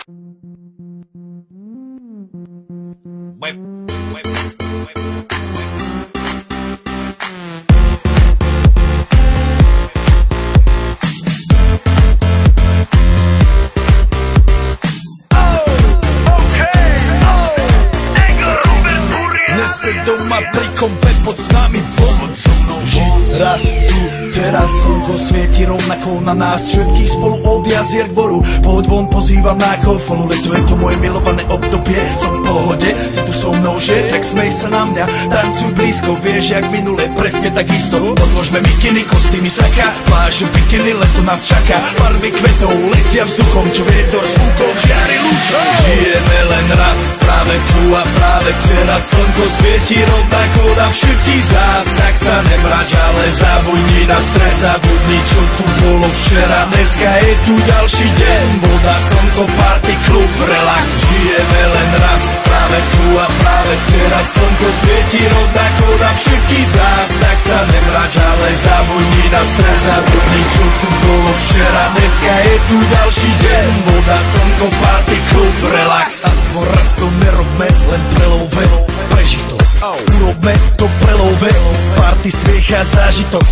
Dnes se doma pri kompe pod s nami von. Raz tu, teraz slnko svieti rovnako na nás všetkých spolu od jazier k boru. Pohoď von, pozývam na kofolu, leto je to moje milované obdobie. Som v pohode, si tu so mnou, že? Tak smej sa na mňa, tancuj blízko, vieš jak minule, presne tak isto. Odložme mikiny, kostýmy, saka, pláže, bikiny, leto nás čaká. Farby kvetov letia vzduchom, čo vietor s fúkom žiari lúčom. Žijeme len raz, práve tu a práve teraz slnko svieti rovnako na všetkých z nás. Tak sa nemrač, ale zabudni na stres, zabudni čo tu bolo včera. Dneska je tu ďalší deň, voda, slnko, party, klub, relax. Žijeme len raz, práve tu a práve teraz slnko svieti rovnako na všetkých z nás. Tak sa nemrač, ale zabudni na stres, zabudni čo tu bolo včera. Dneska je tu ďalší deň, voda, slnko, party, klub, relax. Aspoň raz to nerobme, len prelove, prežitok. Urobme to prelove, party, smiech a zážitok.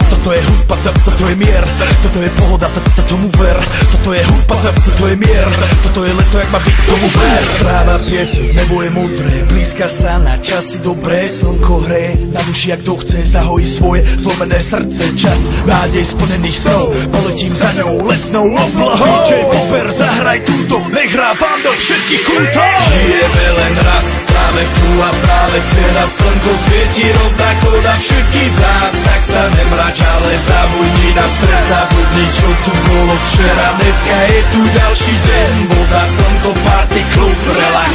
Toto je hudba, toto je mier, toto je pohoda, tomu ver. Toto je hudba, toto je mier, toto je leto, jak má byť, tomu ver. Práva pieseň, nebo je modré, blízka sa na časy dobré. Slnko hreje na duši, jak to chce, zahojí svoje zlomené srdce. Čas nádej splnených snov, poletím za ňou letnou oblohou. DJ Popper, zahraj túto, nech hrá vám do všetkých kútov. Žijeme len raz, práve tu a práve teraz slnko svieti rovnako na všetkých z nás. Tak sa nemrač, ale zabudni na stres, zabudni čo tu bolo včera. Dneska je tu ďalší deň, voda, slnko, party, klub, relax.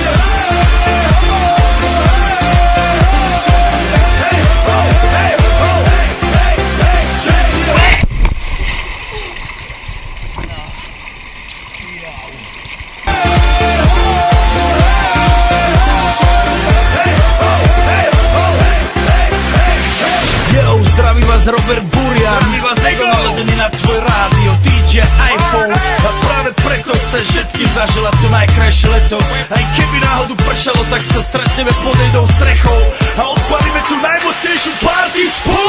Zdraví vás Robert Burian, zdraví vás Ego, naladený na tvoj rádio, DJ iPhone. A práve preto chceš všetky zaželať to najkrajšie leto. Aj keby náhodu pršalo, tak sa stretneme pod jednou strechou a odpalíme tu najmocnejšiu party spolu.